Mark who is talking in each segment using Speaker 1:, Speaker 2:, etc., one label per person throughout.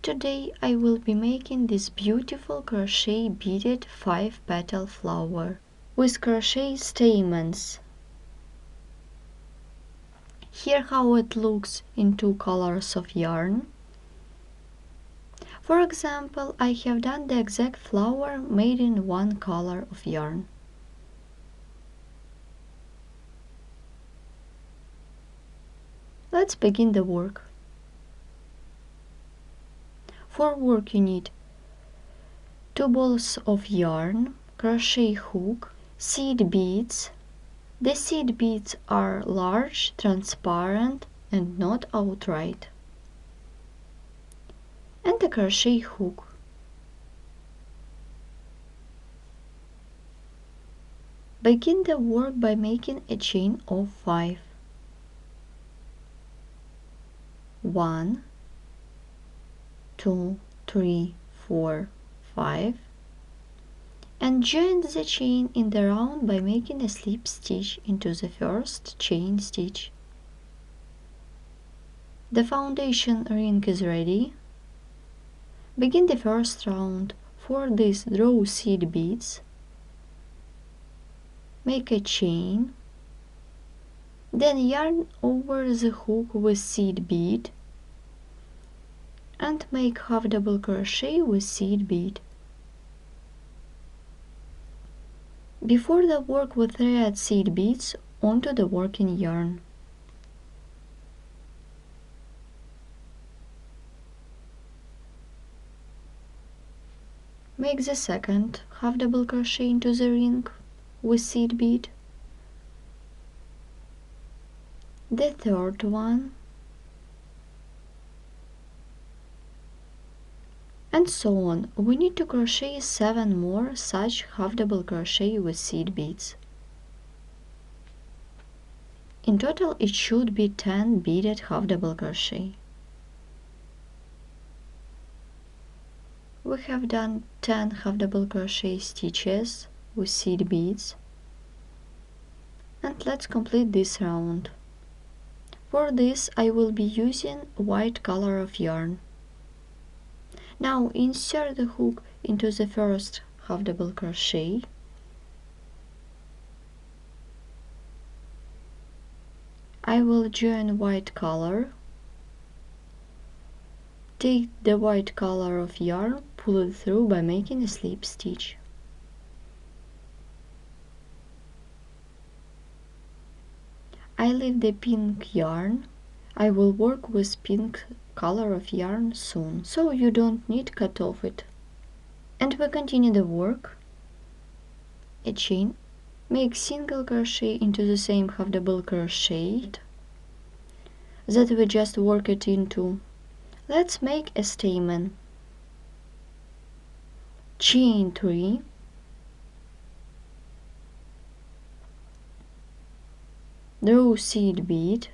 Speaker 1: Today I will be making this beautiful crochet beaded 5-petal flower with crochet stamens. Here how it looks in 2 colors of yarn. For example, I have done the exact flower made in 1 color of yarn. Let's begin the work. For work you need 2 balls of yarn, crochet hook, seed beads. The seed beads are large, transparent and not outright, and a crochet hook. Begin the work by making a chain of 5. 1, 2, 3, 4, 5, and join the chain in the round by making a slip stitch into the first chain stitch. The foundation ring is ready. Begin the first round. For this, draw seed beads, make a chain, then yarn over the hook with seed bead and make half double crochet with seed bead. Before the work with thread seed beads onto the working yarn. Make the second half double crochet into the ring with seed bead, the third one, and so on. We need to crochet 7 more such half double crochet with seed beads. In total it should be 10 beaded half double crochet. We have done 10 half double crochet stitches with seed beads, and let's complete this round. For this I will be using white color of yarn. Now insert the hook into the first half double crochet, I will join white color, take the white color of yarn, pull it through by making a slip stitch. I leave the pink yarn. I will work with pink color of yarn soon, so you don't need cut off it. And we continue the work. A chain, make single crochet into the same half double crochet that we just worked into. Let's make a stamen. Chain 3, draw seed bead,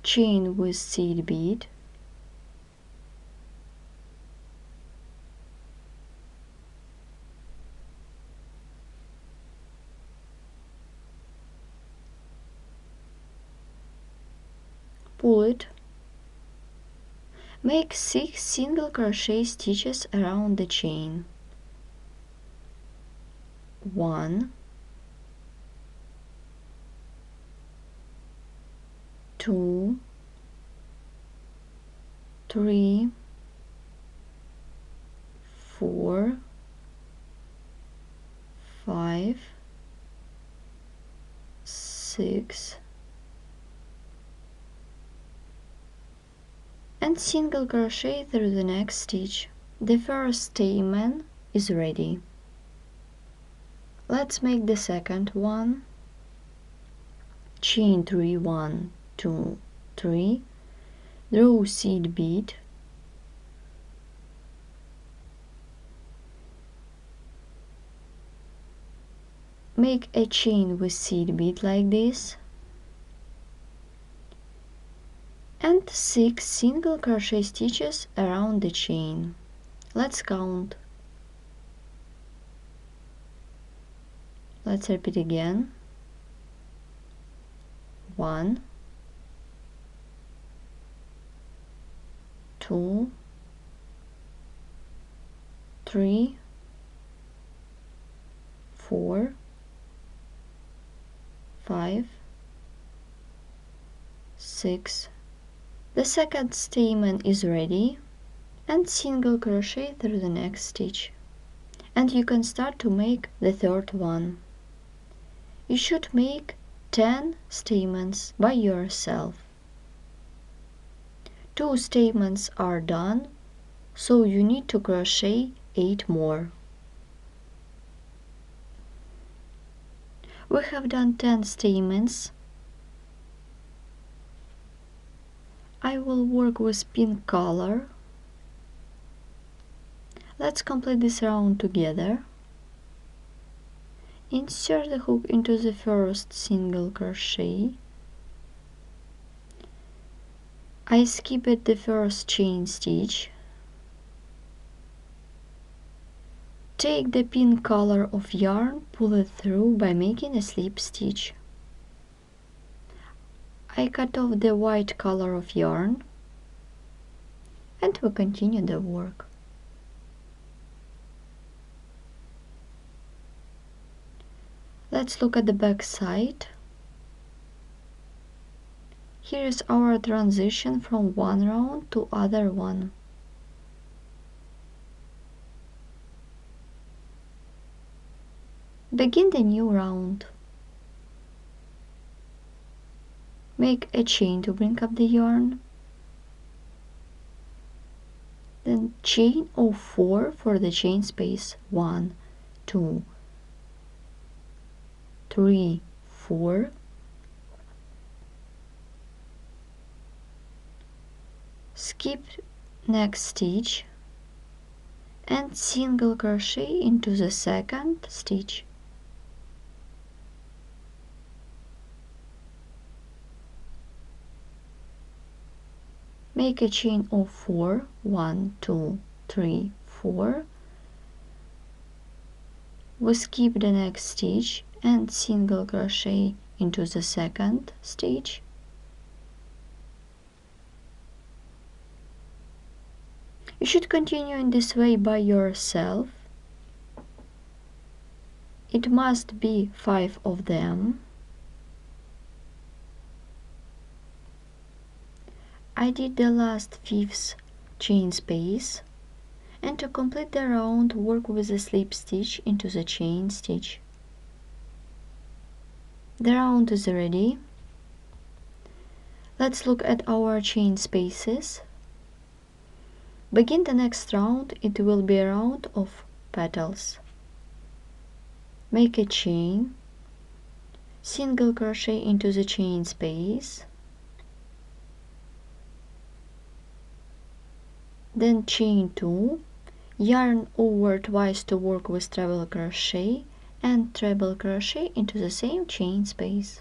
Speaker 1: chain with seed bead, pull it, make 6 single crochet stitches around the chain. 1, 2, 3, 4, 5, 6, and single crochet through the next stitch. The first stamen is ready. Let's make the second one. Chain 3, 1, 2, 3, draw seed bead, make a chain with seed bead like this, and 6 single crochet stitches around the chain. Let's count. Let's repeat again. 1, 2, 3, 4, 5, 6. The second stamen is ready, and single crochet through the next stitch. And you can start to make the third one. You should make 10 stamens by yourself. 2 stamens are done, so you need to crochet 8 more. We have done 10 stamens. I will work with pink color. Let's complete this round together. Insert the hook into the first single crochet. I skipped the first chain stitch. Take the pink color of yarn, pull it through by making a slip stitch. I cut off the white color of yarn, and we continue the work. Let's look at the back side. Here is our transition from one round to other one. Begin the new round. Make a chain to bring up the yarn. Then chain of 4 for the chain space. 1, 2, 3, 4. Skip next stitch and single crochet into the second stitch. Make a chain of 4. 1, 2, 3, 4. We skip the next stitch and single crochet into the second stitch. You should continue in this way by yourself. It must be 5 of them. I did the last 5th chain space, and to complete the round, work with a slip stitch into the chain stitch. The round is ready. Let's look at our chain spaces. Begin the next round, it will be a round of petals. Make a chain, single crochet into the chain space, then chain 2, yarn over twice to work with treble crochet, and treble crochet into the same chain space.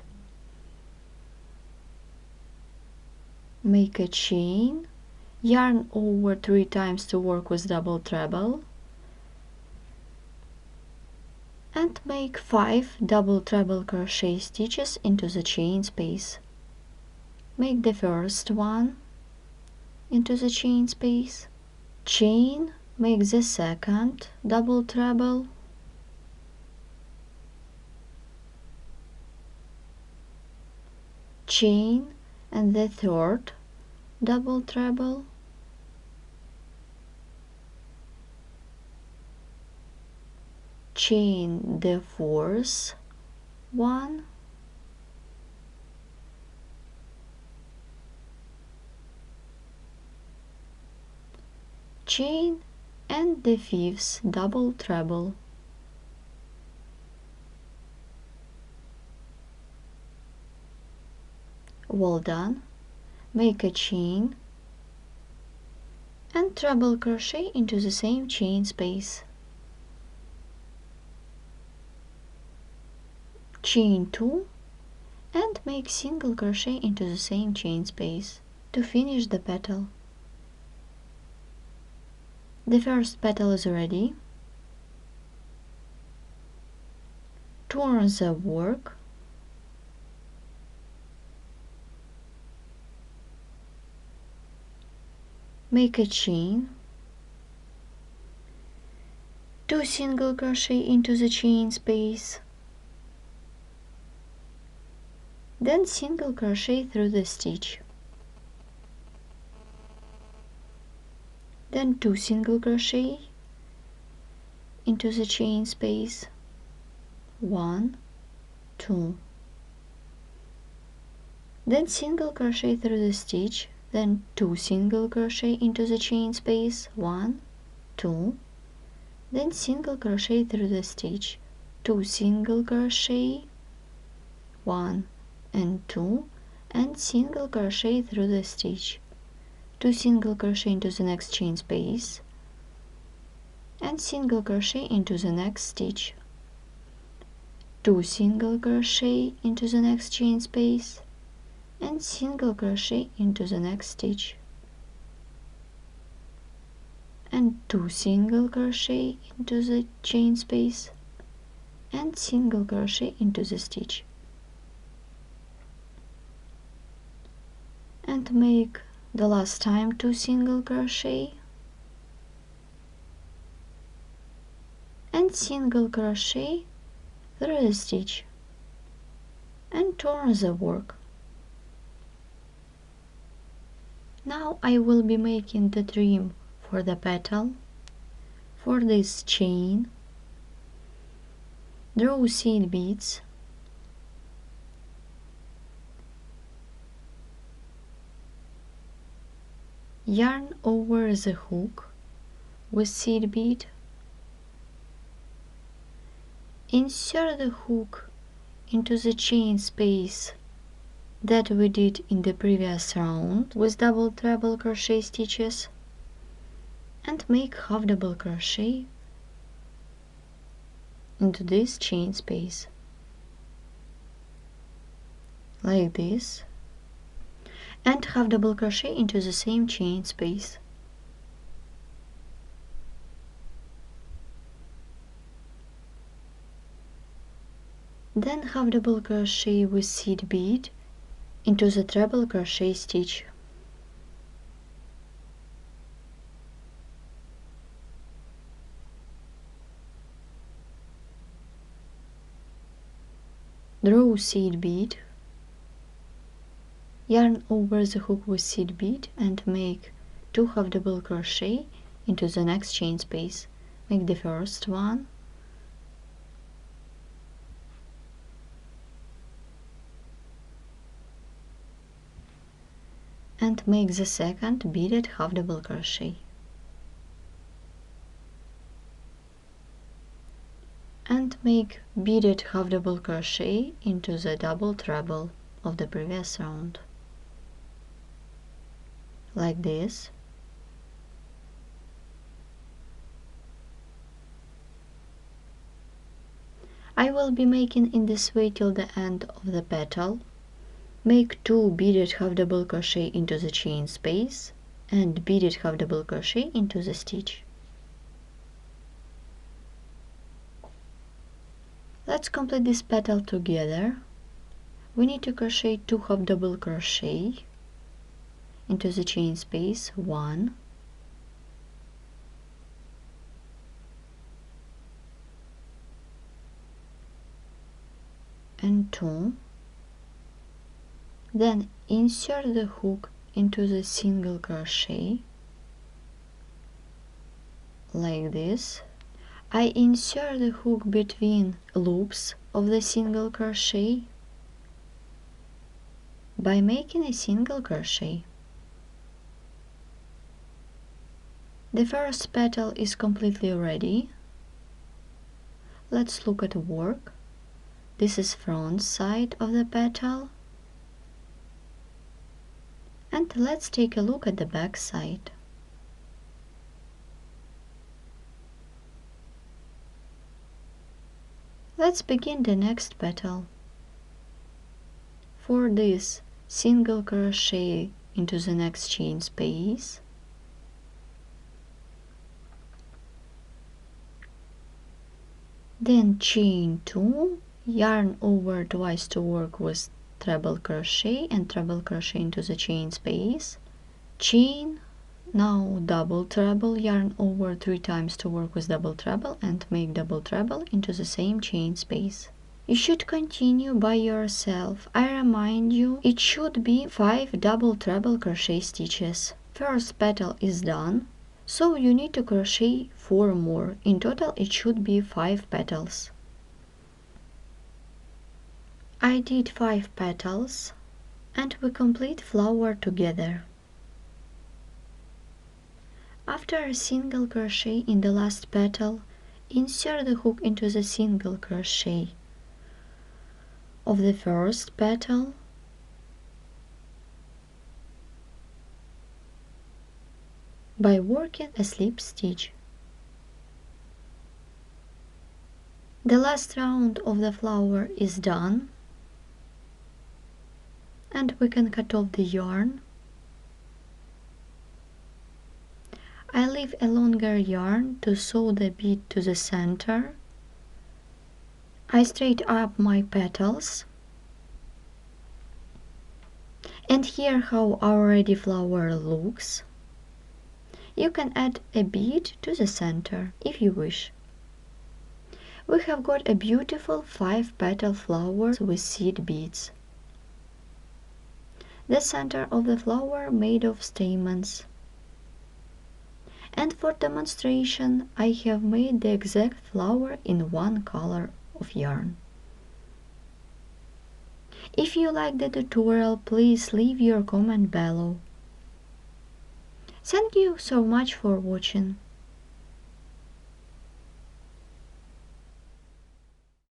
Speaker 1: Make a chain, yarn over 3 times to work with double treble, and make 5 double treble crochet stitches into the chain space. Make the first one into the chain space, chain, make the second double treble, chain, and the third double treble, chain the fourth one, chain, and the 5th double treble. Well done. Make a chain and treble crochet into the same chain space. Chain 2 and make single crochet into the same chain space to finish the petal. The first petal is ready. Turn the work. make a chain, 2 single crochet into the chain space, then single crochet through the stitch, then 2 single crochet into the chain space, 1, 2, then single crochet through the stitch, then 2 single crochet into the chain space, 1, 2, then single crochet through the stitch, 2 single crochet, 1 and 2, and single crochet through the stitch, 2 single crochet into the next chain space, and single crochet into the next stitch, 2 single crochet into the next chain space, and single crochet into the next stitch, and 2 single crochet into the chain space, and single crochet into the stitch, and make the last time 2 single crochet and single crochet through the stitch, and turn the work. Now I will be making the trim for the petal. For this chain, draw seed beads, yarn over the hook with seed bead, insert the hook into the chain space that we did in the previous round with double treble crochet stitches, and make half double crochet into this chain space like this, and half double crochet into the same chain space. Then half double crochet with seed bead into the treble crochet stitch. Draw seed bead, yarn over the hook with seed bead, and make 2 half double crochet into the next chain space. Make the first one, and make the second beaded half double crochet, and make beaded half double crochet into the double treble of the previous round like this. I will be making in this way till the end of the petal. Make 2 beaded half double crochet into the chain space and beaded half double crochet into the stitch. Let's complete this petal together. We need to crochet 2 half double crochet into the chain space, 1, and 2, then insert the hook into the single crochet like this. I insert the hook between loops of the single crochet by making a single crochet. The first petal is completely ready. Let's look at work. This is front side of the petal. And let's take a look at the back side. Let's begin the next petal. For this, single crochet into the next chain space, then chain 2, yarn over twice to work with treble crochet and treble crochet into the chain space, chain, Now double treble, yarn over 3 times to work with double treble and make double treble into the same chain space. You should continue by yourself. I remind you, it should be 5 double treble crochet stitches. First petal is done, so you need to crochet 4 more. In total it should be 5 petals. I did 5 petals and we complete flower together. After a single crochet in the last petal, insert the hook into the single crochet of the first petal by working a slip stitch. The last round of the flower is done, and we can cut off the yarn. I leave a longer yarn to sew the bead to the center. I straighten up my petals. And here how our ready flower looks. You can add a bead to the center if you wish. We have got a beautiful 5-petal flower with seed beads. The center of the flower made of stamens. And for demonstration, I have made the exact flower in one color of yarn. If you like the tutorial, please leave your comment below. Thank you so much for watching.